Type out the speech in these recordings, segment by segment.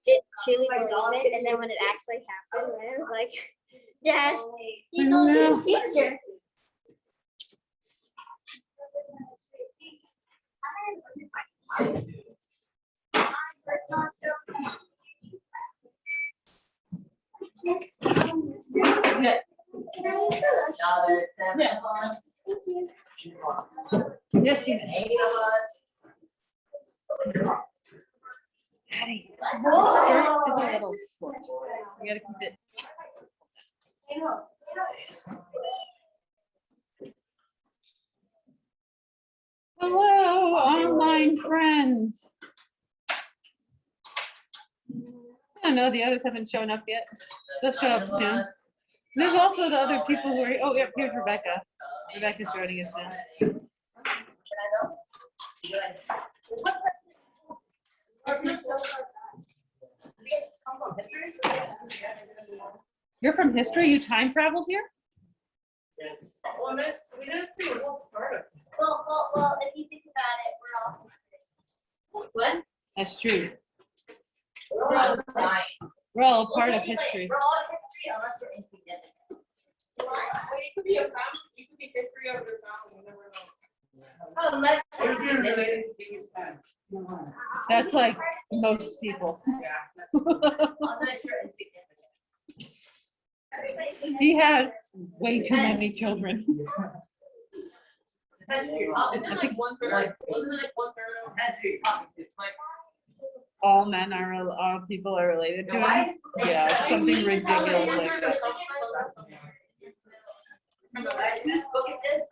did truly believe it, and then when it actually happened, I was like, Dad, you told me the future. Yes. Yeah. Yeah. Thank you. Yes, you may. Daddy, your skirt is a little short. You gotta keep it. Hello, online friends. I don't know, the others haven't shown up yet. They'll show up soon. There's also the other people who are, oh, yep, here's Rebecca. Rebecca's joining us now. You're from history? You time traveled here? Yes. Well, miss, we didn't see what part of it. Well, if you think about it, we're all. What? That's true. We're all science. We're all a part of history. We're all history unless we're insignificant. Well, you could be a family. You could be history of your family. You never know. Unless That's like most people. Unless you're insignificant. He had way too many children. That's true. Isn't it like one third? Wasn't it like one third? That's true. It's like All men are, all people are related to him. Yeah, it's something ridiculous like that. Whose book is this?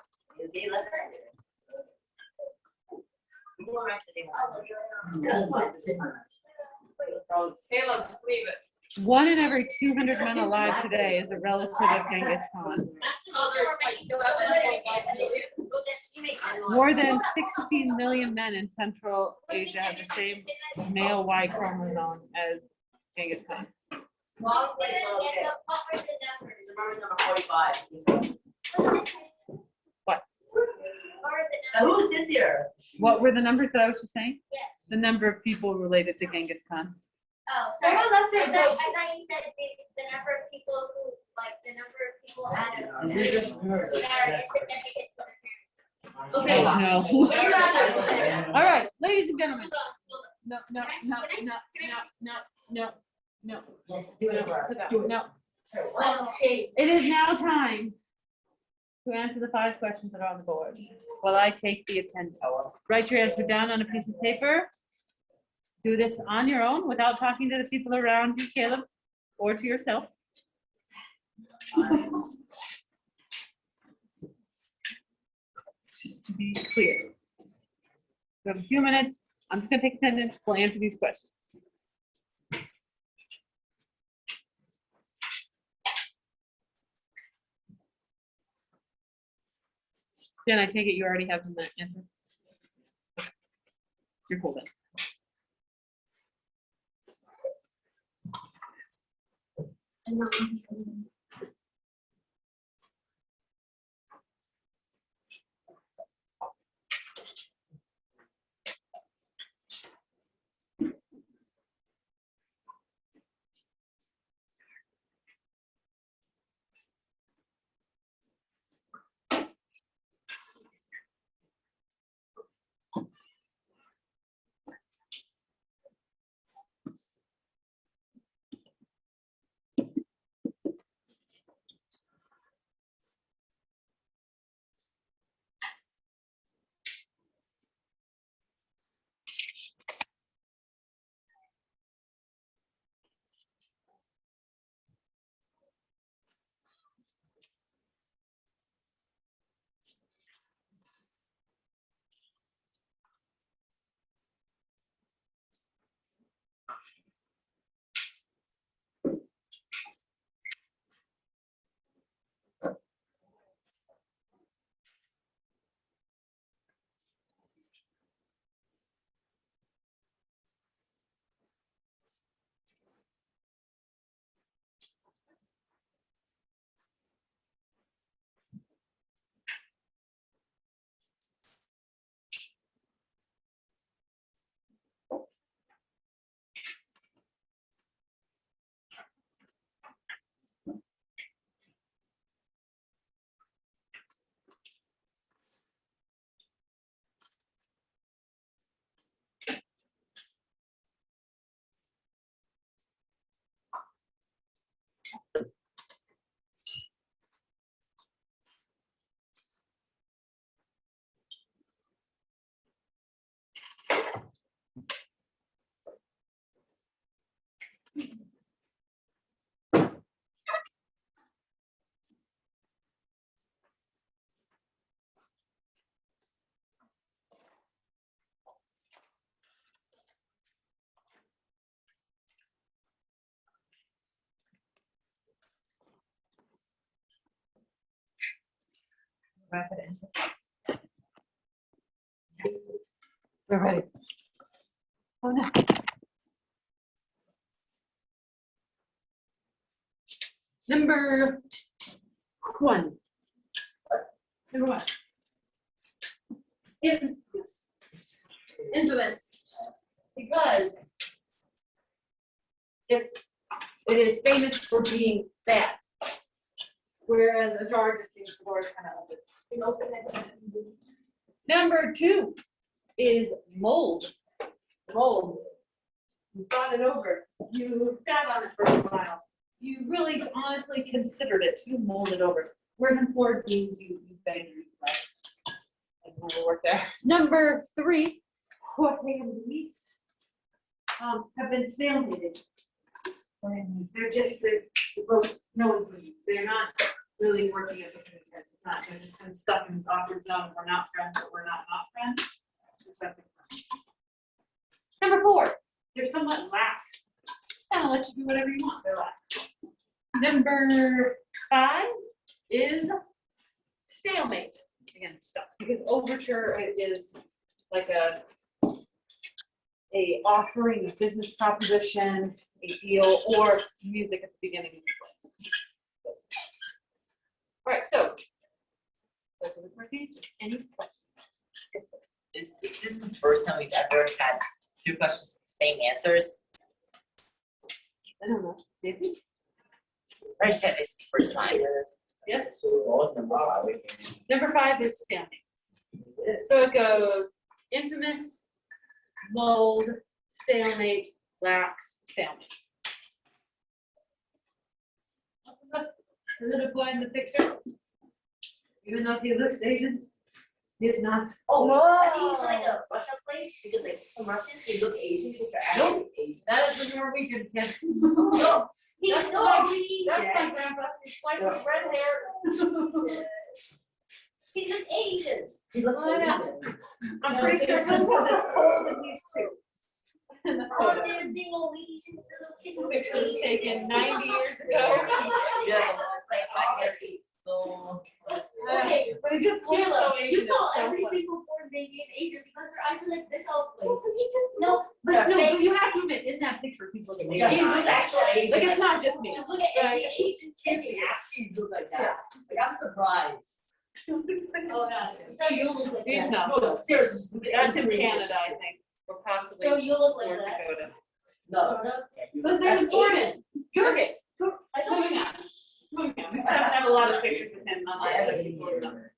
Caleb, just leave it. 1 in every 200 men alive today is a relative of Genghis Khan. More than 16 million men in Central Asia have the same male Y chromosome as Genghis Khan. What? What? Who sits here? What were the numbers that I was just saying? Yes. The number of people related to Genghis Khan. Oh, sorry. I thought you said the number of people who, like, the number of people out of that are insignificant to their parents. Okay. No. All right, ladies and gentlemen. No. It is now time to answer the 5 questions that are on the board. While I take the attendance. Write your answer down on a piece of paper. Do this on your own without talking to the people around you, Caleb, or to yourself. Just to be clear. We have a few minutes. I'm just going to take attendance. We'll answer these questions. Jen, I take it you already have the answer. You're cool then. Rapid answer. We're ready. Oh no. Number one. Number one. Infamous. Because it is famous for being bad. Whereas a jar just seems the door is kind of open. You open it. Number two is mold. Mold. You brought it over. You sat on it for a while. You really honestly considered it. You molded over. Whereas in 4 means you banged your right. And we'll work there. Number three, Jorge and Luis have been stalemated. They're both, no one's leaving. They're not really working at the same time. It's not, they're just kind of stuck in this awkward zone. We're not friends, but we're not friends. Or something. Number four, they're somewhat lax. Just kind of let you do whatever you want. They're lax. Number five is stalemate. Again, stuck. Because overture is like a offering, a business proposition, a deal, or music at the beginning of the play. All right, so those are the first answers. Any questions? Is this the first time we've ever had 2 questions with the same answers? I don't know. Maybe. Or is that this the first time? Yep. So Number five is stalemate. So it goes infamous, mold, stalemate, lax, stalemate. The little boy in the picture, even though he looks Asian, he is not. Oh, No. I think it's like a Russian place because like some Russians they look Asian because they're actually Asian. That is the Norwegian kid. No, he's That's Norwegian. That's my grandpa. He's white with red hair. He looks Asian. He looks I know. Asian. I'm pretty sure just because it's cold and he's two. And that's I want photo. to see a single Norwegian little kiss. This picture was taken 90 years ago. Yeah, it's like my hair is so. Okay, But it just looks so Asian. you call It's so every funny. single born baby an Asian because their eyes are like this all the way. Well, but he just No, looks. but But no, face- but you have to admit, in that picture, people look Yeah, he Asian. looks actually Asian. Like, it's not just me. Just look at any Asian kid, they actually look like that. Like, I'm surprised. Oh, yeah. So you look like He's that. not. No, seriously. just look at That's in every Canada, I Asian think, or possibly So you look like North that. Dakota. No. But they're That's important. You're okay. I don't Moving on. Moving on. We still have a lot of pictures with him on I have the a other.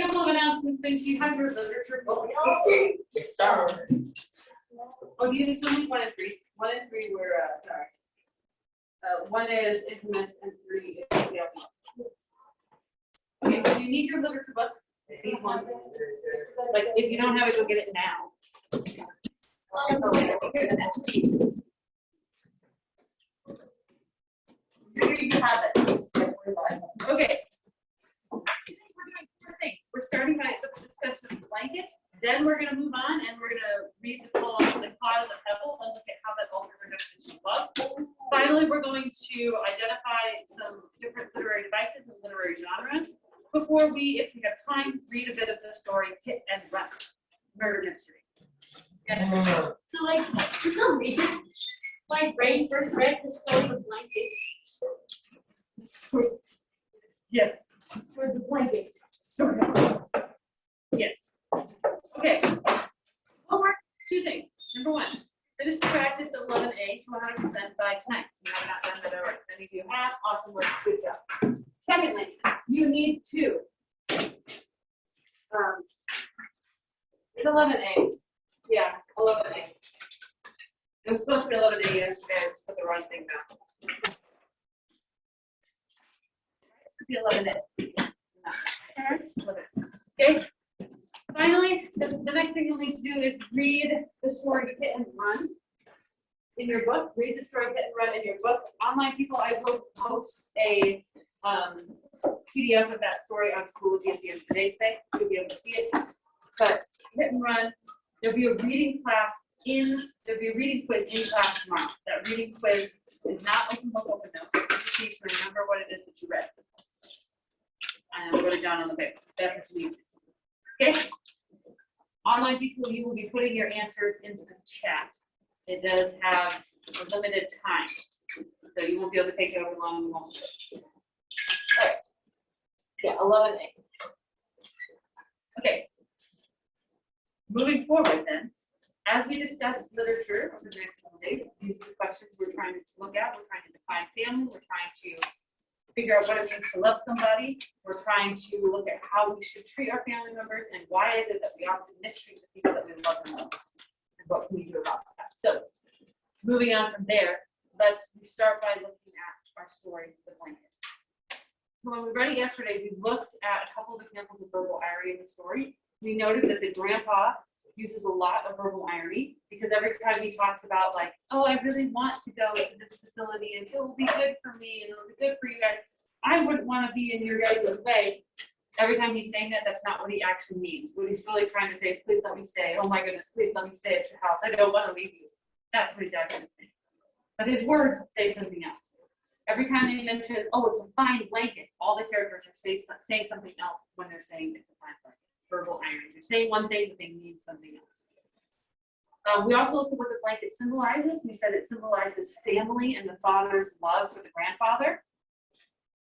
Couple of announcements, things you have your literature. Your star. Oh, you still need 1 and 3. 1 and 3 were, sorry. 1 is infamous and 3 is the other one. Okay, so you need your literature book. You need one. Like, if you don't have it, go get it now. Here you have it. Okay. Today we're doing 4 things. We're starting by the discussion of the blanket. Then we're going to move on and we're going to read the poem, The Cause of Pebble, and look at how that alters our definition of love. Finally, we're going to identify some different literary devices and literary genres before we, if we have time, read a bit of the story Hit and Run, murder mystery. Yeah. So like for some reason, my brain first read the story of blankets. Yes. For the blanket. Sort of. Yes. Okay. Homework, 2 things. Number 1, finish the practice of 11A to 100% by tonight. You have not done that already. Many of you have. Awesome work. Good job. Secondly, you need to. It's 11A. Yeah, 11A. It was supposed to be 11A yesterday. I just put the wrong thing down. It could be 11A. Okay. Finally, the next thing you'll need to do is read the story Hit and Run in your book. Read the story Hit and Run in your book. Online people, I will post a PDF of that story on Schoology at the end of the day today. You'll be able to see it. But Hit and Run, there'll be a reading quiz in class tomorrow. That reading quiz is not open book, open notes. You just need to remember what it is that you read. And I'm going down on the paper. That's what you need. Okay. Online people, you will be putting your answers into the chat. It does have a limited time, so you won't be able to take however long you want. All right. Yeah, 11A. Okay. Moving forward then, as we discuss literature over the next couple days, these are the questions we're trying to look at. We're trying to define family. We're trying to figure out what it means to love somebody. We're trying to look at how we should treat our family members and why is it that we often mistreat the people that we love the most, and what can we do about that. So moving on from there, let's start by looking at our story, The Blanket. When we read it yesterday, we looked at a couple of examples of verbal irony in the story. We noted that the grandpa uses a lot of verbal irony because every time he talks about like, oh, I really want to go to this facility and it will be good for me and it'll be good for you guys. I wouldn't want to be in your guys' way. Every time he's saying that, that's not what he actually means. What he's really trying to say is, please let me stay. Oh my goodness, please let me stay at your house. I don't want to leave you. That's what he's actually saying. But his words say something else. Every time they mention, oh, it's a fine blanket, all the characters are saying something else when they're saying it's a fine blanket. Verbal irony. They're saying one thing, but they mean something else. We also looked at what the blanket symbolizes. We said it symbolizes family and the father's love for the grandfather,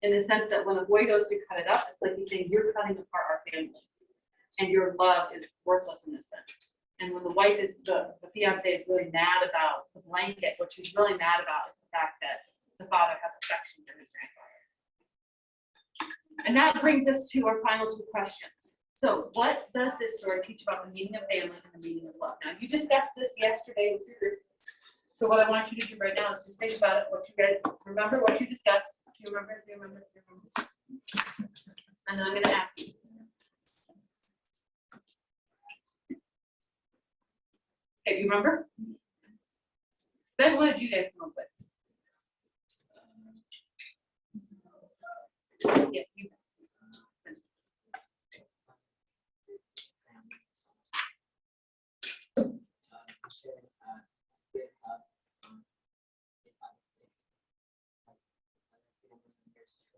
in the sense that when a boy goes to cut it up, it's like he's saying, you're cutting apart our family, and your love is worthless in this sense. And when the wife is, the fiance is really mad about the blanket, what she's really mad about is the fact that the father has affection for his grandfather. And that brings us to our final two questions. So what does this story teach about the meaning of family and the meaning of love? Now, you discussed this yesterday with your groups. So what I want you to do right now is just think about it, what you guys remember, what you discussed. Do you remember? Do you remember? Do you remember? And then I'm going to ask you. Okay, do you remember? Then what did you guys come up with? Yes, you.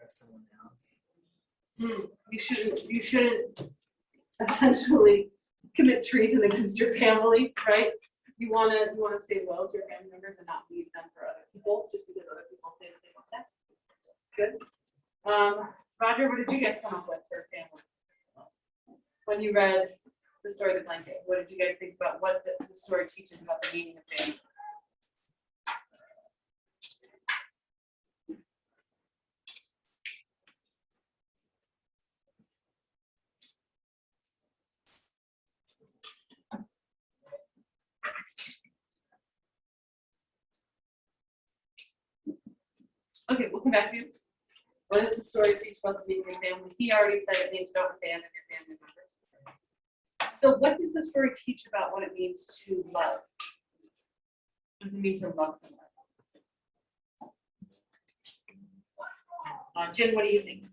Someone else. You shouldn't essentially commit treason against your family, right? You wanna stay loyal to your family members and not leave them for other people just because other people say that they want that. Good. Roger, what did you guys come up with for family? When you read the story of the blanket, what did you guys think about what the story teaches about the meaning of family? Okay, we'll come back to you. What does the story teach about the meaning of family? He already said it means don't abandon your family members. So what does the story teach about what it means to love? What does it mean to love someone? Jim, what do you think?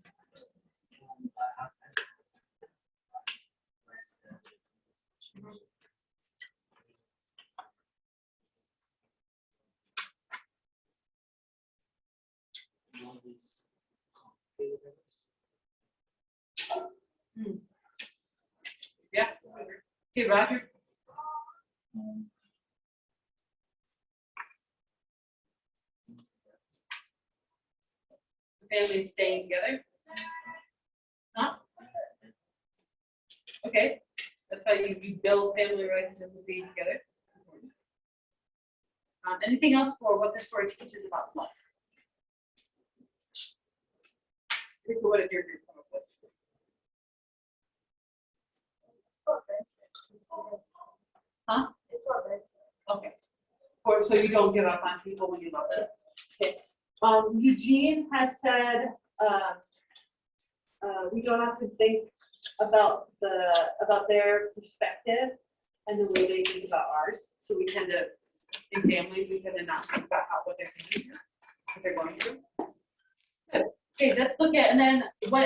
Yeah. Okay, Roger. The family staying together. Huh? Okay. That's how you build family relationships with being together. Anything else for what the story teaches about love? What did your group come up with? Huh? Okay. Or so you don't give up on people when you love them. Okay. Eugene has said we don't have to think about their perspective and the way they think about ours. So we tend to, in families, we tend to not think about what they're thinking, what they're going through. Good. Okay, let's look at, and then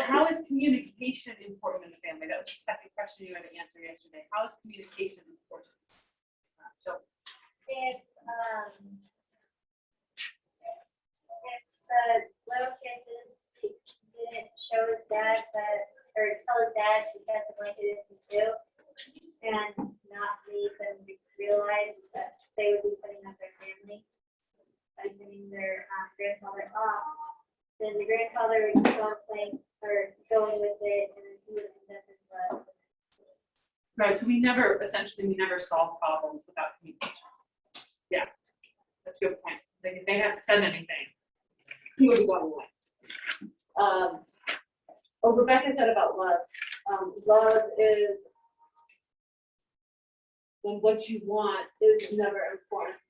how is communication important in the family? That was the second question you had to answer yesterday. How is communication important? So If the little kid didn't show his dad that dad to get the blanket into two and not make them realize that they would be putting up their family by sending their grandfather off. Then the grandfather would keep on playing or going with it, and then he would end up in love. Right, so we never solve problems without communication. Yeah, that's a good point. Like if they haven't said anything, he would be going away. Rebecca said about love. Love is when what you want is never important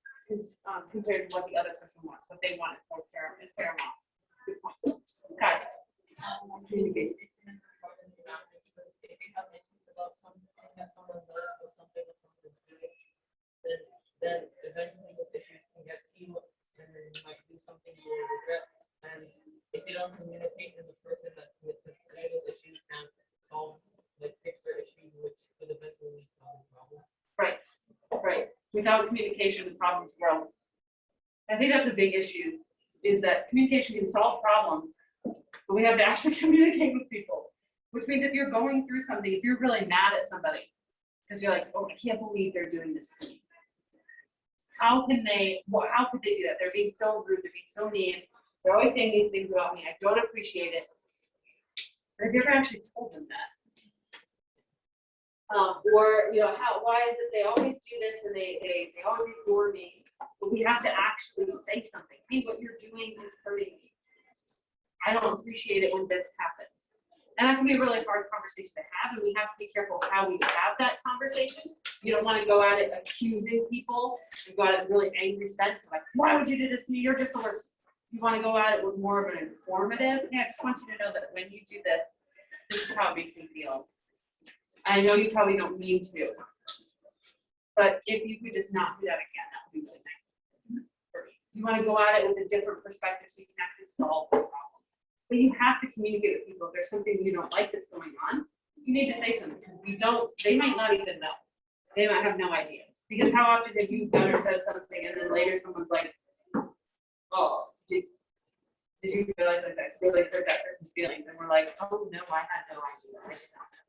compared to what the other person wants. What they want is more paramount. Good point. Okay. Communication. If you have issues about something that someone does or something that someone is doing, then eventually those issues can get to you, and then you might do something you will regret. And if you don't communicate, then the person that's with those issues can't solve, like fix their issues, which could eventually cause a problem. Right. Right. Without communication, the problems grow. I think that's a big issue, is that communication can solve problems, but we have to actually communicate with people. Which means if you're going through something, if you're really mad at somebody, because you're like, oh, I can't believe they're doing this to me. How could they do that? They're being so rude, they're being so mean. They're always saying these things about me. I don't appreciate it. Have you ever actually told them that? Or, why is it they always do this and they always ignore me? But we have to actually say something. Hey, what you're doing is hurting me. I don't appreciate it when this happens. And that can be a really hard conversation to have, and we have to be careful of how we have that conversation. You don't want to go at it accusing people and go at it in really angry sense, like, why would you do this to me? You're just the worst. You want to go at it with more of an informative, hey, I just want you to know that when you do this, this is how it makes me feel. I know you probably don't mean to, but if you could just not do that again, that would be really nice. You want to go at it with a different perspective so you can actually solve the problem. But you have to communicate with people. If there's something you don't like that's going on, you need to say something, because they might not even know. They might have no idea. Because how often have you done or said something and then later someone's like, oh, did you realize that really hurt that person's feelings? And we're like, oh no, I had no idea. I did not know.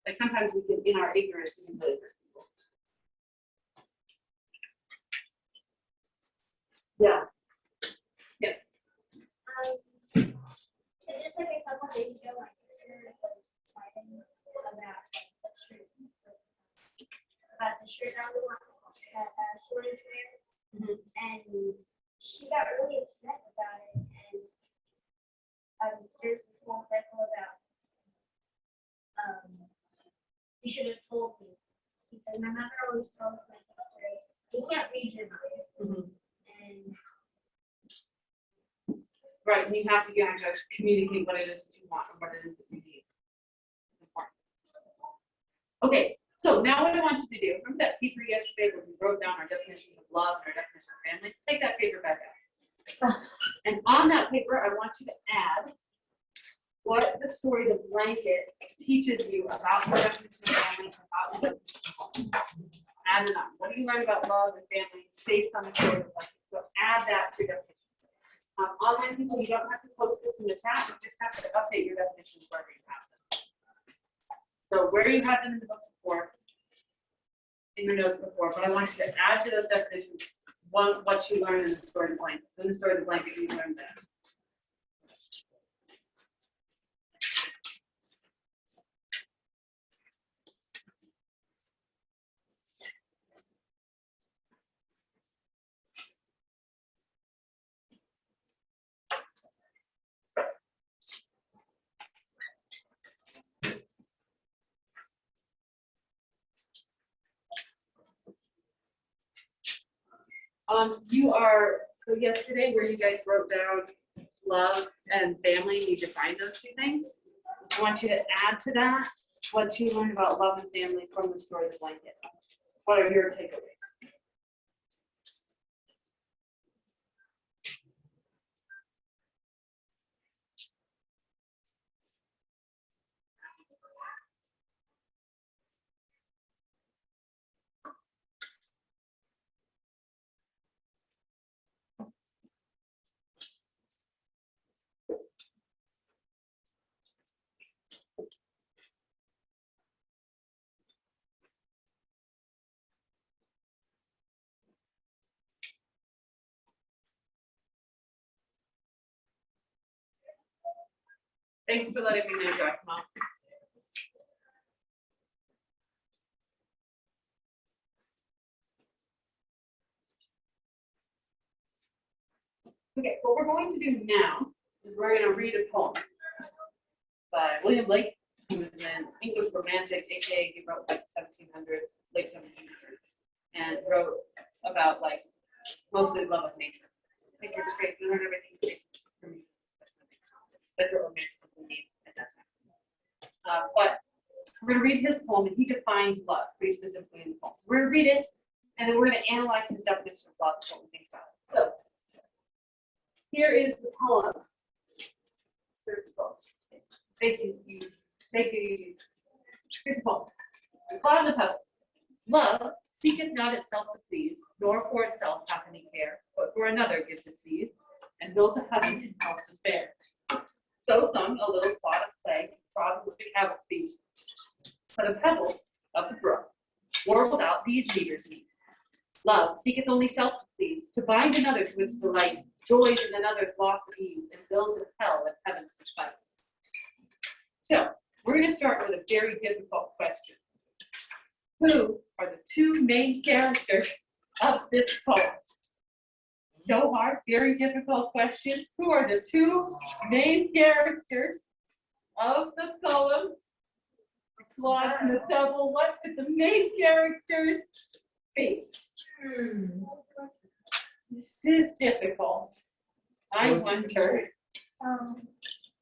Like sometimes we can, in our ignorance, we can really hurt people. Yeah. Yes. So just like a couple days ago, my sister was fighting about the shirt that we want that she wanted to wear, and she got really upset about it. And there's this whole cycle about you should have told me, because my mother always tells my sister, you can't read your mind, and Right, and you have to actually communicate what it is that you want and what it is that you need. Okay, so now what I want you to do, remember that paper yesterday where we wrote down our definitions of love and our definition of family? Take that paper back out. And on that paper, I want you to add what the story, the blanket, teaches you about the definition of family, about the definition of home. Add it on. What do you learn about love and family based on the story of the blanket? So add that to your definition. Online people, you don't have to post this in the chat, you just have to update your definitions wherever you have them. So where you have them in the book before, in your notes before, but I want you to add to those definitions what you learned in the story of the blanket. So in the story of the blanket, you learned that. So yesterday where you guys wrote down love and family, you defined those two things. I want you to add to that what you learned about love and family from the story of the blanket. What are your takeaways? Thanks for letting me know, Jack Mom. Okay, what we're going to do now is we're going to read a poem by William Blake, who was an English romantic, aka he wrote like 1700s, late 1700s, and wrote about like mostly love of nature. I think it's great. You learn everything from me. That's what romanticism means at that time. But we're going to read his poem, and he defines love pretty specifically in the poem. We're going to read it, and then we're going to analyze his definition of love and what we think about it. So here is the poem. Thank you. Thank you. Here's the poem. The cloud and the pebble. Love seeketh not itself to please, nor for itself hath any care, but for another gives it sees, and builds a heaven in hell's despair. So sung a little clod of clay, trod with the cow's feet. But a pebble of the brook warbled out these meters neat. Love seeketh only self to please, to bind another to its delight, joys in another's loss of ease, and builds a hell in heaven's despite. So, we're going to start with a very difficult question. Who are the two main characters of this poem? So hard, very difficult question. Who are the two main characters of the poem? The clock and the pebble. What could the main characters be? This is difficult. I wonder.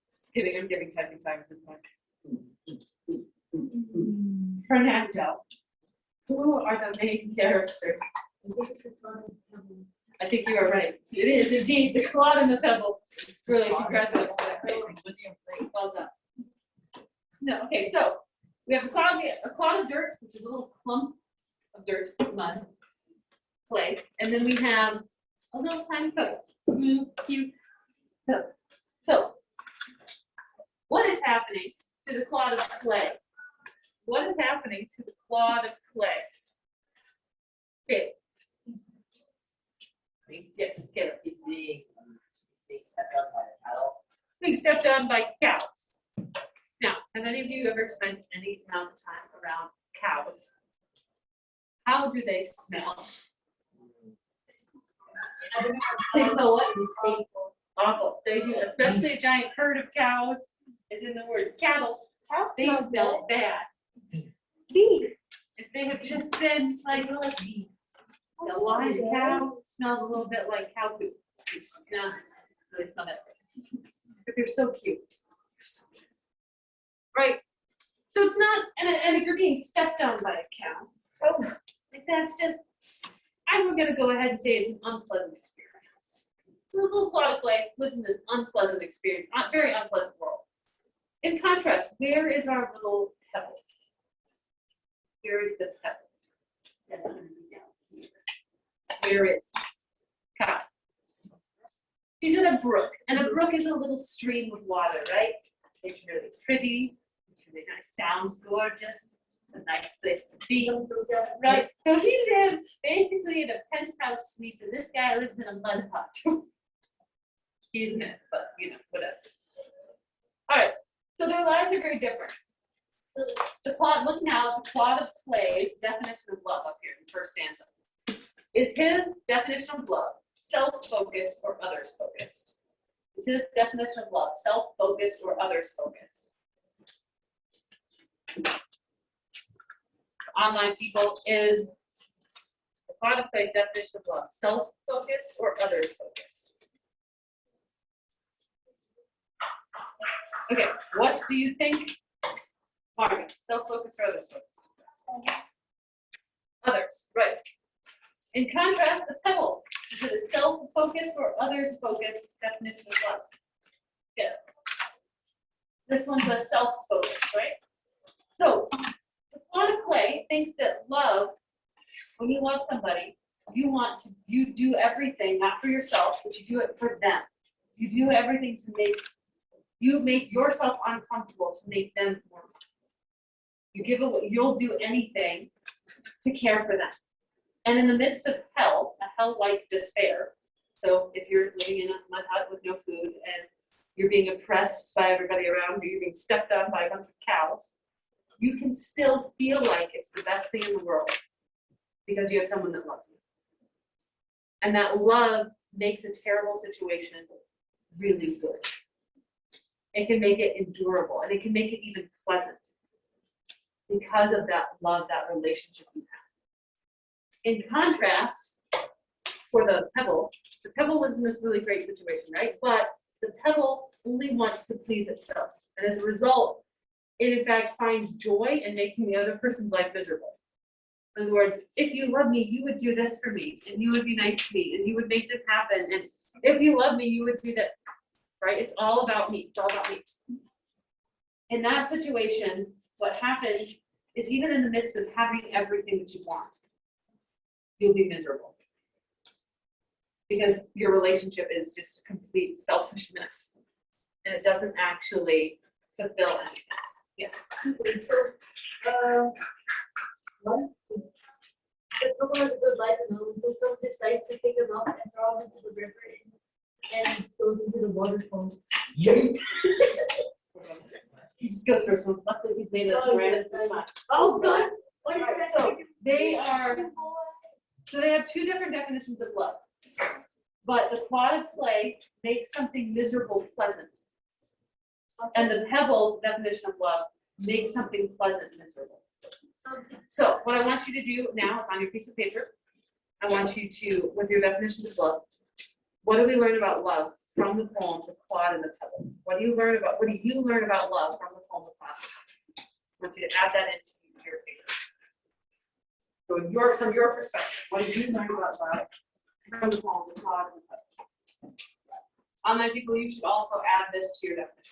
Just kidding, I'm giving typing time this one. Fernando, who are the main characters? I think you are right. It is indeed the clod and the pebble. Really, congratulations. Well done. No, okay, so we have a clod of dirt, which is a little clump of dirt, mud, clay, and then we have a little tiny pebble, smooth, cute pebble. So, what is happening to the clod of clay? What is happening to the clod of clay? Okay. Yes, get it. He's being stepped on by a cattle. Being stepped on by cows. Now, have any of you ever spent any amount of time around cows? How do they smell? They smell what? Awful. They do, especially a giant herd of cows. Is in the word cattle. They smell bad. Beef. If they have just been like beef. The live cow smells a little bit like cow poop. It's not. So they smell that way. But they're so cute. They're so cute. Right. So it's not, and if you're being stepped on by a cow, like that's just, I'm gonna go ahead and say it's an unpleasant experience. So this little clod of clay lives in this unpleasant experience, very unpleasant world. In contrast, where is our little pebble? Here is the pebble. That's gonna be down here. Where is God? She's in a brook, and a brook is a little stream of water, right? It's really pretty. It's really nice. Sounds gorgeous. It's a nice place to be, right? So he lives basically in a penthouse suite, and this guy lives in a mud hut. He's a myth, but you know, whatever. All right. So their lives are very different. So the plot, look now at the plot of Clay's definition of love up here in the first stanza. Is his definition of love self-focused or others-focused? Is his definition of love self-focused or others-focused? Online people, is the plot of Clay's definition of love self-focused or others-focused? Okay, what do you think? Margaret, self-focused or others-focused? Others, right. In contrast, the pebble, is it a self-focused or others-focused definition of love? Yes. This one's a self-focused, right? So, the plot of Clay thinks that love, when you love somebody, you do everything, not for yourself, but you do it for them. You do everything to make yourself uncomfortable to make them more. You'll do anything to care for them. And in the midst of hell, a hell-like despair. So if you're living in a mud hut with no food and you're being oppressed by everybody around you, you're being stepped on by a bunch of cows, you can still feel like it's the best thing in the world because you have someone that loves you. And that love makes a terrible situation really good. It can make it endurable, and it can make it even pleasant because of that love, that relationship you have. In contrast, for the pebble was in this really great situation, right? But the pebble only wants to please itself. And as a result, it in fact finds joy in making the other person's life miserable. In other words, if you love me, you would do this for me, and you would be nice to me, and you would make this happen. And if you love me, you would do this, right? It's all about me. It's all about me. In that situation, what happens is even in the midst of having everything that you want, you'll be miserable. Because your relationship is just a complete selfishness, and it doesn't actually fulfill anything. Yeah. So, what? If someone has a good life and all, so someone decides to pick him up and throw him into the river and goes into the waterfall. Yay! He just goes for one. Luckily, he's made of Oh, granite. yeah. It's fine. Oh God! What is Alright, that? so they have two different definitions of love. But the quad of clay makes something miserable pleasant. And the pebbles definition of love makes something pleasant miserable. So what I want you to do now is on your piece of paper, I want you to, with your definitions of love, what do we learn about love from the poem, The Quad and the Pebble? What do you learn about love from the poem, The Quad? I want you to add that into your paper. So from your perspective, what did you learn about love from the poem, The Quad and the Pebble? Online people, you should also add this to your definition.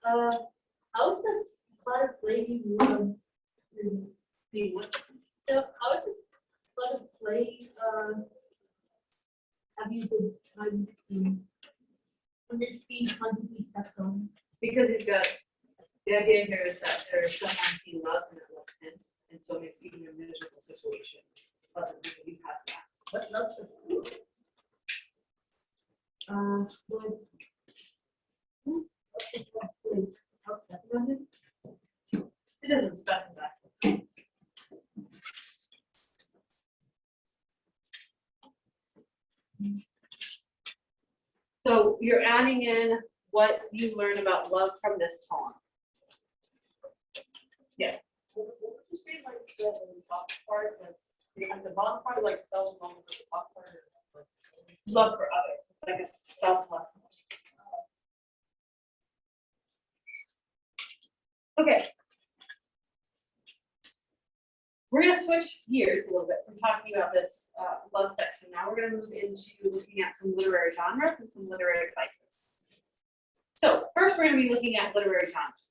So, how is the cloud of clay being what? So, how is the cloud of clay have you the time when it's being constantly stepped on? Because he's got, the idea here is that there's someone he loves and that loves him, and so it makes even a miserable situation pleasant because you have that. What loves of you? Well, It doesn't specify. So you're adding in what you learn about love from this poem. Yeah. What would you say, like, the top part, like the bottom part, like self-love, but the top part is like Love for others, like a selfless. Okay. We're going to switch gears a little bit from talking about this love section. Now we're going to move into looking at some literary genres and some literary devices. So first we're going to be looking at literary genres.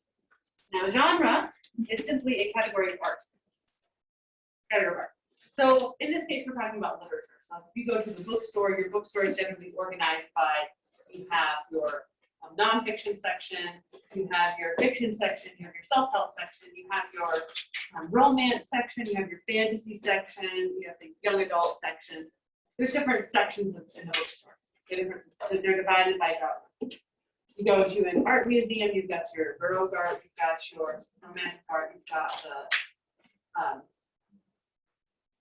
Now genre is simply a category of art. So in this case, we're talking about literature. So if you go to the bookstore, your bookstore is generally organized by, you have your nonfiction section, you have your fiction section, you have your self-help section, you have your romance section, you have your fantasy section, you have the young adult section. There's different sections in the bookstore. They're divided by genre. You go to an art museum, you've got your Baroque art, you've got your romantic art, you've got the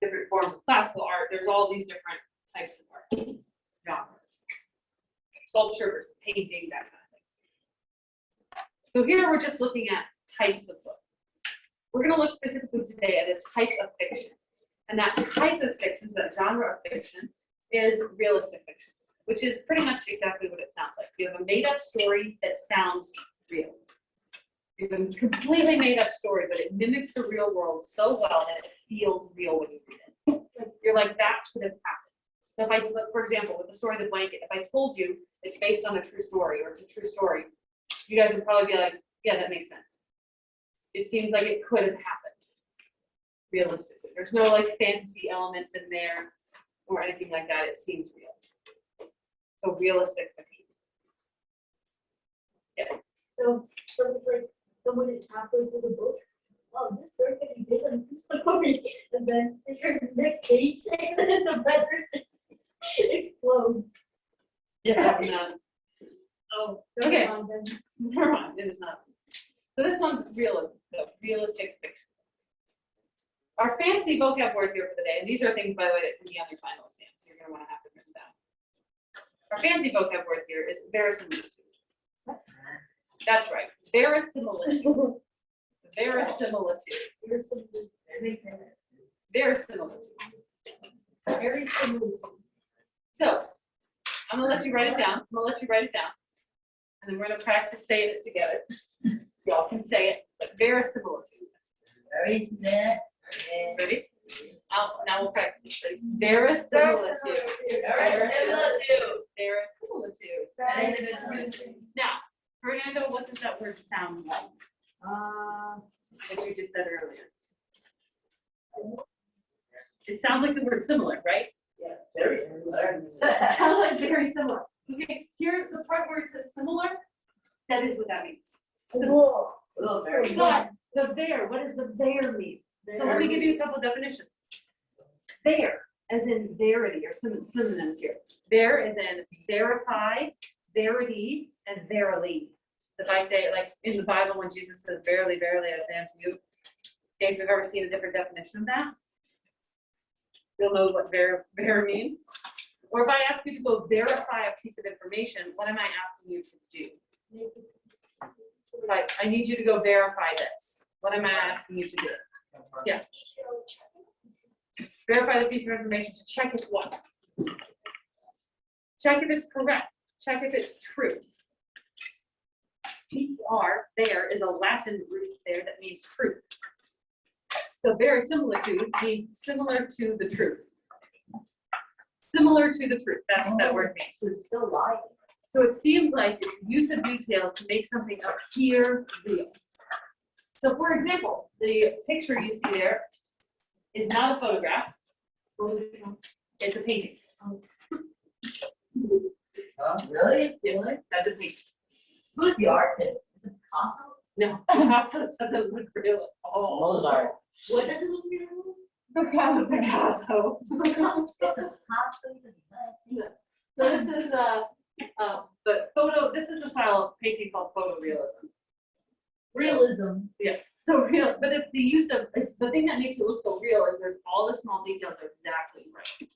different forms of classical art. There's all these different types of art genres. Sculpture versus painting, that kind of thing. So here we're just looking at types of books. We're going to look specifically today at a type of fiction. And that type of fiction, so that genre of fiction, is realistic fiction, which is pretty much exactly what it sounds like. You have a made-up story that sounds real. You have a completely made-up story, but it mimics the real world so well that it feels real when you read it. You're like, that could have happened. So if I, for example, with the story of the blanket, if I told you it's based on a true story or it's a true story, you guys would probably be like, yeah, that makes sense. It seems like it could have happened realistically. There's no like fantasy elements in there or anything like that. It seems real. So realistic fiction. Yeah. So it's like someone is halfway through the book. Oh, this story, and then it turns to the next page, and then the feathers explodes. Yeah. No. Oh, Okay. never mind then. Never mind, it is not. So this one's realistic fiction. Our fancy vocab word here for the day, and these are things, by the way, that can be on your final exam, so you're gonna wanna have them written down. Our fancy vocab word here is verisimilitude. That's right, verisimilitude. Verisimilitude. Verisimilitude. Very similar. So, I'm gonna let you write it down, and then we're gonna practice saying it together. Y'all can say it, but verisimilitude. Very good. Ready? Now we'll practice it. Verisimilitude. Verisimilitude. Now, Fernando, what does that word sound like? What you just said earlier. It sounds like the word similar, right? Very similar. That sounds like very similar. Okay, here, the part where it says similar, that is what that means. Similar. Oh, very good. But the there, what does the there mean? So let me give you a couple definitions. There, as in verity, or synonyms here. There is in verify, verity, and verily. So if I say, like in the Bible, when Jesus says, verily, verily, I say unto you, if you've ever seen a different definition of that, you'll know what ver means. Or if I ask you to go verify a piece of information, what am I asking you to do? Like, I need you to go verify this. What am I asking you to do? Yeah. Verify the piece of information to check if what? Check if it's correct. Check if it's true. There is a Latin root there that means truth. So verisimilitude means similar to the truth. Similar to the truth. That's what that word means. So it's still lying. So it seems like it's use of details to make something appear real. So for example, the picture you see there is not a photograph. It's a painting. Really? Yeah, that's a painting. Who's the artist? Is it Picasso? No, Picasso doesn't look real at all. Mozart. What does it look like? Picasso. Picasso. So this is this is a style of painting called photorealism. Realism. Yeah, so real, but it's the use of, it's the thing that makes it look so real is there's all the small details are exactly right.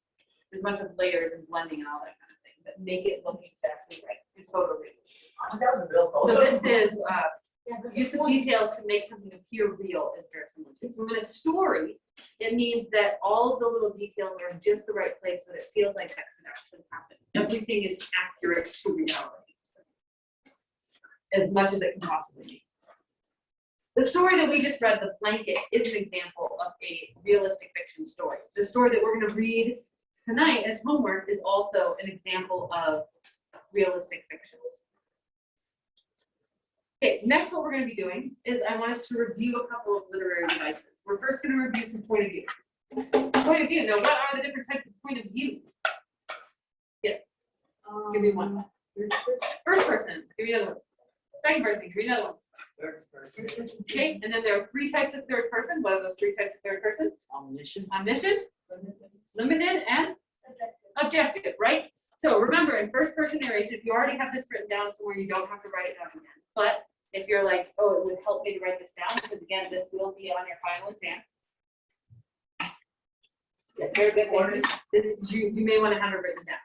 There's a bunch of layers and blending and all that kind of thing that make it look exactly right in photorealism. That was a real photo. So this is use of details to make something appear real is verisimilitude. So in a story, it means that all of the little details are in just the right place so that it feels like that could actually happen. Everything is accurate to reality, as much as it can possibly be. The story that we just read, The Blanket, is an example of a realistic fiction story. The story that we're going to read tonight as homework is also an example of realistic fiction. Okay, next what we're going to be doing is I want us to review a couple of literary devices. We're first going to review some point of view. Point of view. Now, what are the different types of point of view? Yeah. Give me one. First person. Give me another one. Second person. Give me another one. Okay, and then there are three types of third person. What are those three types of third person? Omniscient. Omniscient, limited, and objective, right? So remember, in first person narration, if you already have this written down somewhere, you don't have to write it down again. But if you're like, oh, it would help me to write this down, because again, this will be on your final exam. Yes, very good. This you may want to have it written down.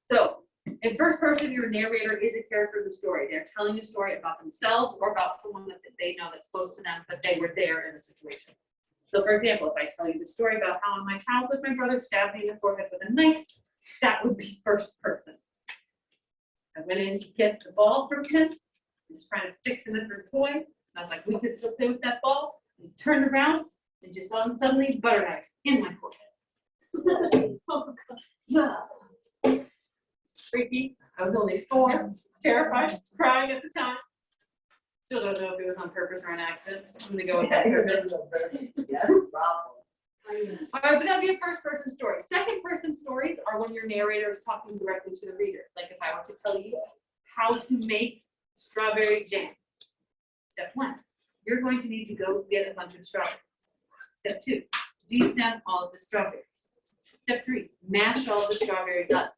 So in first person, your narrator is a character of the story. They're telling a story about themselves or about someone that they know that's close to them, but they were there in the situation. So for example, if I tell you the story about how in my childhood my brother stabbed me in the forehead with a knife, that would be first person. I went in to get the ball from him. He was trying to fix a different toy. And I was like, we could still play with that ball. And he turned around and just saw suddenly butter knife in my forehead. Oh, God. Freaky. I was only 4, terrified, crying at the time. Still don't know if it was on purpose or an accident. I'm gonna go with that purpose. Yes, bravo. All right, but that'd be a first person story. Second person stories are when your narrator is talking directly to the reader. Like if I were to tell you how to make strawberry jam. Step 1, you're going to need to go get a bunch of strawberries. Step 2, de-stem all of the strawberries. Step 3, mash all the strawberries up.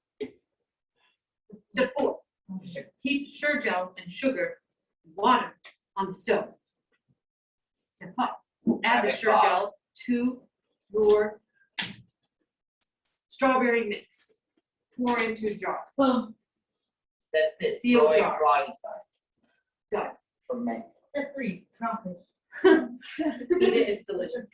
Step 4, heat sugar gel and sugar, water on the stove. Step 5, add the Rapid sugar fire. gel to your strawberry mix. Pour into a jar. That's it. Seal Drawing jar. drawing signs. Done. For men. Step 3, crawfish. Eat it, it's delicious.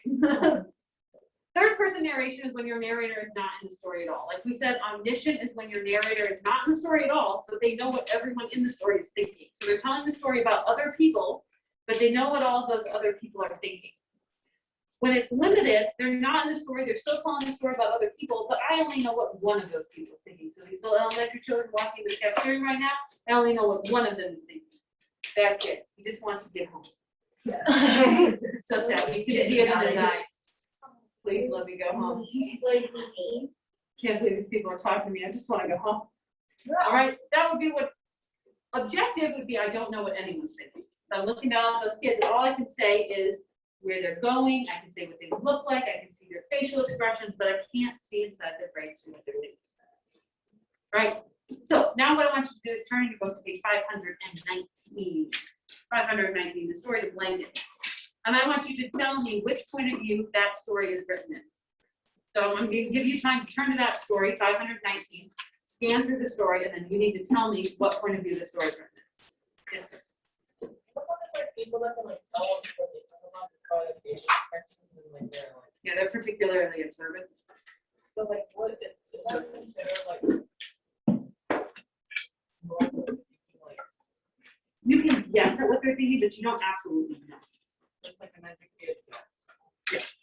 Third person narration is when your narrator is not in the story at all. Like we said, omniscient is when your narrator is not in the story at all, but they know what everyone in the story is thinking. So they're telling the story about other people, but they know what all those other people are thinking. When it's limited, they're not in the story, they're still telling the story about other people, but I only know what one of those people is thinking. So these little elementary children walking to the cafeteria right now, I only know what one of them is thinking. That kid, he just wants to get home. So sad, you can see it in his eyes. Please let me go home. Can't believe these people are talking to me, I just want to go home. All right, that would be what, objective would be, I don't know what anyone's thinking. So I'm looking at all those kids, all I can say is where they're going, I can say what they look like, I can see their facial expressions, but I can't see inside their brains what they're thinking. Right? So now what I want you to do is turn your book to page 519. 519, the story of Blanket. And I want you to tell me which point of view that story is written in. So I'm going to give you time to turn to that story, 519, scan through the story, and then you need to tell me what point of view the story is written in. Yes, sir. People that can like tell what they talk about this part of the expressions and like they're like, Yeah, they're particularly observant. so like what is that considered like normal thinking, like You can guess at what they're thinking, but you don't absolutely know. just like an educated guess.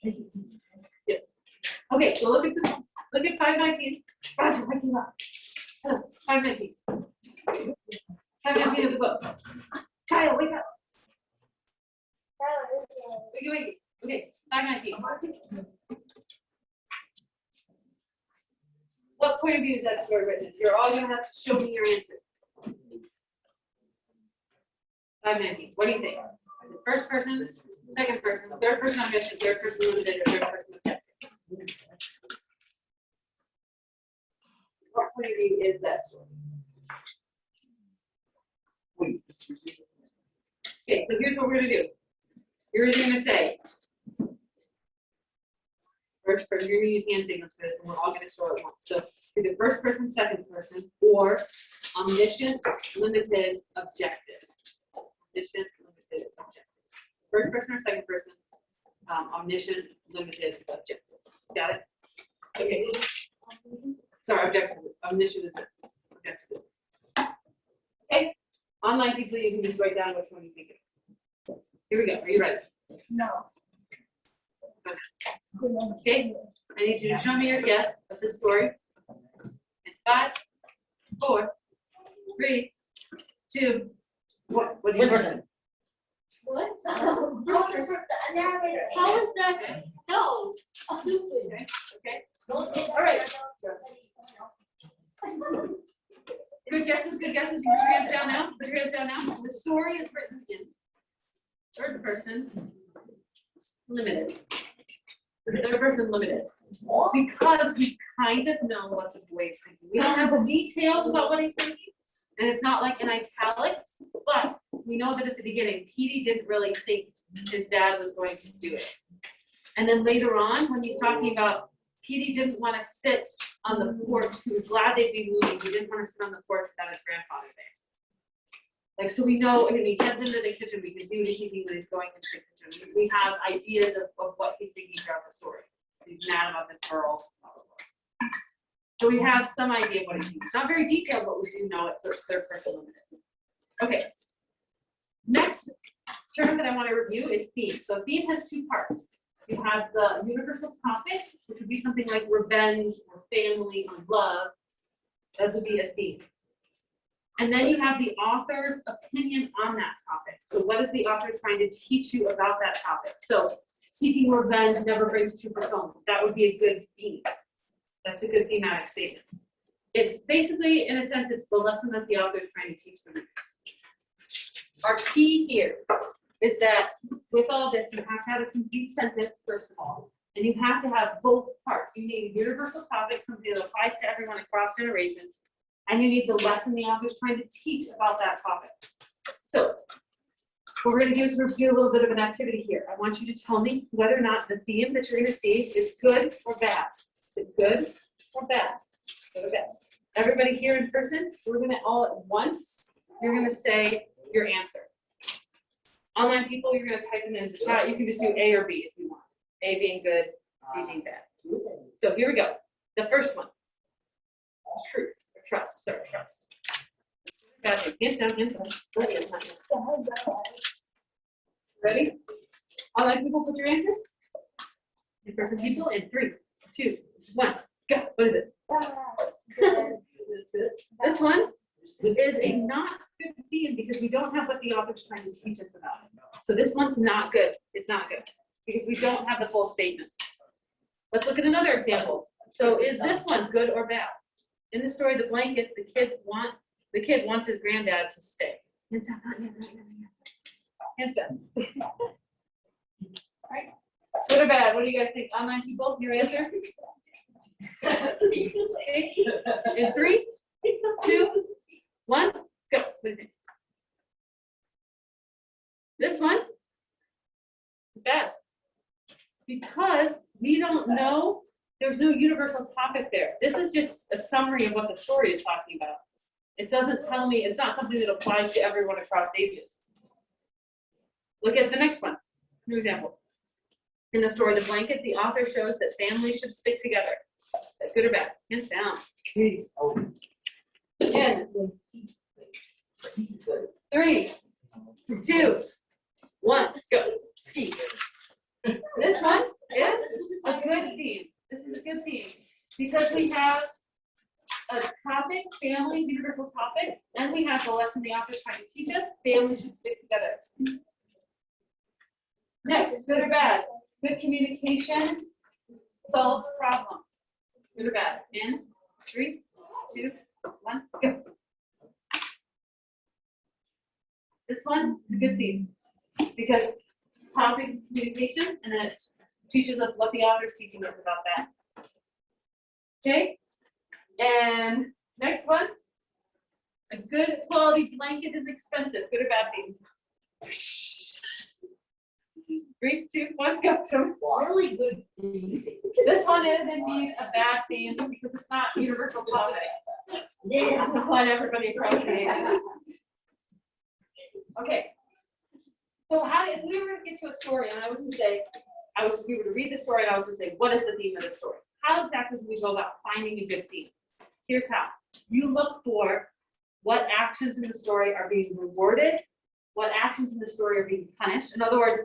Yeah. Okay, so look at 519. Roger, wake you up. 519. 519 of the book. Kyle, wake up. Wake. Okay, 519. What point of view is that story written in? You're all gonna have to show me your answer. 519. What do you think? Is it first person, second person, third person omniscient, third person limited, or third person objective? What point of view is that story? Okay, so here's what we're gonna do. You're either gonna say first person, you're gonna use hand signals for this, and we're all gonna show it once. So either first person, second person, or omniscient, limited, objective. Omniscient, limited, objective. First person or second person, omniscient, limited, objective. Got it? Okay. Sorry, objective. Omniscient is this. Objective is this. Okay. Online people, you can just write down which one you think it is. Here we go. Are you ready? No. Okay. I need you to show me your guess of the story. In 5, 4, 3, 2, 1. What do you think? What? How is that? No. Okay. Okay. All right. Good guesses. Good guesses. You put your hands down now. Put your hands down now. The story is written in third person, limited. Third person limited. Because we kind of know what the boy is thinking. We don't have details about what he's thinking, and it's not like in italics, but we know that at the beginning, Petey didn't really think his dad was going to do it. And then later on, when he's talking about Petey didn't want to sit on the porch, he was glad they'd be moving. He didn't want to sit on the porch without his grandfather there. Like, so we know, when he heads into the kitchen, we can see what he's thinking when he's going into the kitchen. We have ideas of what he's thinking throughout the story. He's mad about this girl, blah, blah, blah. So we have some idea of what he's thinking. It's not very detailed, but we do know it, so it's third person limited. Okay. Next term that I want to review is theme. So theme has 2 parts. You have the universal topic, which would be something like revenge or family or love. Those would be a theme. And then you have the author's opinion on that topic. So what is the author trying to teach you about that topic? So seeking revenge never brings true fulfillment. That would be a good theme. That's a good thematic statement. It's basically, in a sense, it's the lesson that the author is trying to teach the readers. Our key here is that with all this, you have to have a complete sentence, first of all, and you have to have both parts. You need a universal topic, something that applies to everyone across generations, and you need the lesson the author's trying to teach about that topic. So what we're gonna do is review a little bit of an activity here. I want you to tell me whether or not the theme that you're gonna see is good or bad. Is it good or bad? Good or bad? Everybody here in person, we're gonna all at once, you're gonna say your answer. Online people, you're gonna type them in the chat. You can just do A or B if you want. A being good, B being bad. So here we go. The first one. Truth or trust. Sorry, trust. Gotcha. Hands down, hands down. Ready? Online people, put your answers. In-person people in 3, 2, 1, go. What is it? This one is a not good theme because we don't have what the author's trying to teach us about it. So this one's not good. It's not good because we don't have the full statement. Let's look at another example. So is this one good or bad? In the story, The Blanket, the kid wants his granddad to stay. Hands down. Right. Good or bad? What do you guys think? Online people, your answer? In 3, 2, 1, go. What do you think? This one is bad because we don't know. There's no universal topic there. This is just a summary of what the story is talking about. It doesn't tell me, it's not something that applies to everyone across ages. Look at the next one. New example. In the story, The Blanket, the author shows that families should stick together. Good or bad? Hands down. Yes. 3, 2, 1, go. This one is a good theme. This is a good theme because we have a topic, families, universal topics, and we have the lesson the author's trying to teach us. Families should stick together. Next, good or bad? Good communication solves problems. Good or bad? In 3, 2, 1, go. This one is a good theme because topic communication, and then it teaches us what the author is teaching us about that. Okay, and next one, a good quality blanket is expensive. Good or bad theme? 3, 2, 1, go. Really good. This one is indeed a bad theme because it's not universal topic. It doesn't apply to everybody across the ages. Okay. So how, if we were to get to a story and I was to say, we were to read the story and I was to say, what is the theme of the story? How exactly do we go about finding a good theme? Here's how. You look for what actions in the story are being rewarded, what actions in the story are being punished. In other words,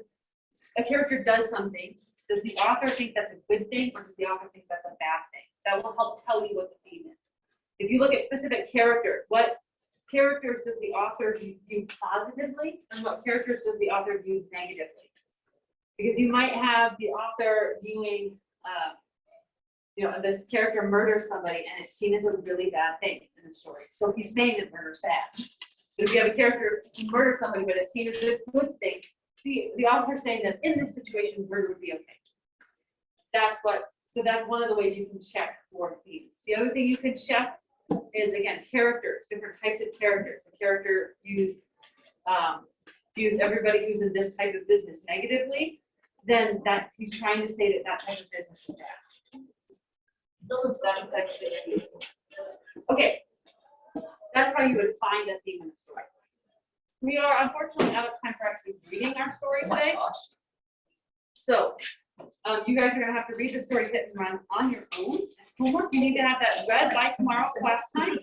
a character does something. Does the author think that's a good thing or does the author think that's a bad thing? That will help tell you what the theme is. If you look at specific characters, what characters does the author view positively and what characters does the author view negatively? Because you might have the author viewing, this character murders somebody and it's seen as a really bad thing in the story. So he's saying that murder is bad. So if you have a character who murders somebody but it's seen as a good thing, the author is saying that in this situation, murder would be okay. That's one of the ways you can check for theme. The other thing you can check is, again, characters, different types of characters. The character views everybody who's in this type of business negatively, then that he's trying to say that that type of business is bad. That's the type of business. Okay, that's how you would find a theme in the story. We are unfortunately out of time for actually reading our story today. So you guys are gonna have to read the story hit and run on your own. As homework, you need to have that read by tomorrow class time.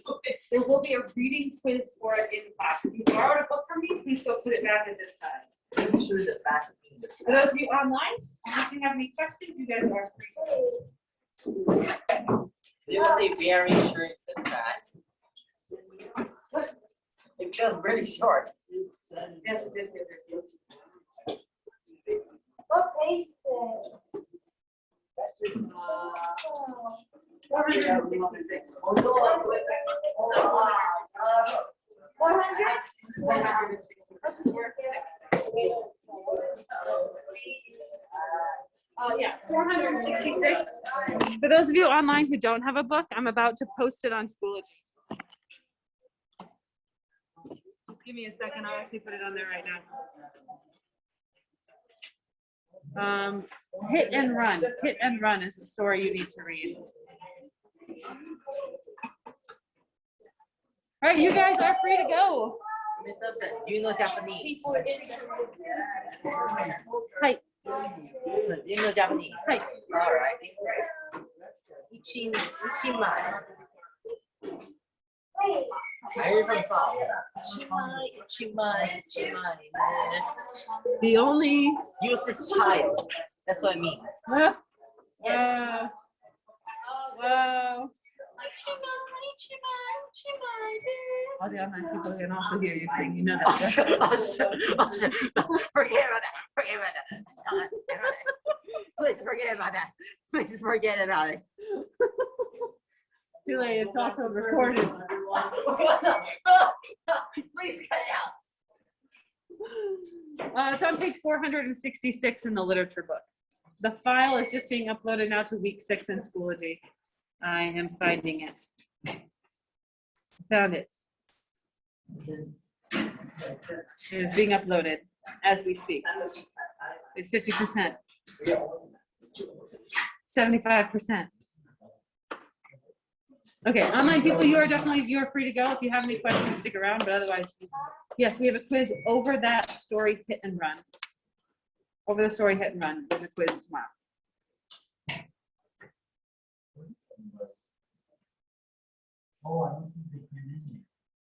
There will be a reading quiz for it in class. If you borrowed a book from me, please go put it back at this time. For those of you online, if you have any questions, you guys are free. It was a very short class. It feels really short. Yes, it did. Okay. 466. 400? 166. Yeah, 466. For those of you online who don't have a book, I'm about to post it on Schoology. Just give me a second, I'll actually put it on there right now. Hit and Run. Hit and Run is the story you need to read. All right, you guys are free to go. Miss Upson, do you know Japanese? Hi. Do you know Japanese? Hi. All right. Ichimai. Are you from Seoul? Ichimai. The only. Useless child. That's what it means. Wow. Yes. Wow. All the online people can also hear you sing. You know that. Forget about that. Forget about that. Please forget about that. Please forget about it. Too late. It's also recorded. Please cut it out. It's on page 466 in the literature book. The file is just being uploaded now to week 6 in Schoology. I am finding it. Found it. It is being uploaded as we speak. It's 50%. 75%. Okay, online people, you are free to go. If you have any questions, stick around, but otherwise, yes, we have a quiz over that story Hit and Run. Over the story Hit and Run, there's a quiz tomorrow. Oh, I don't think they came in.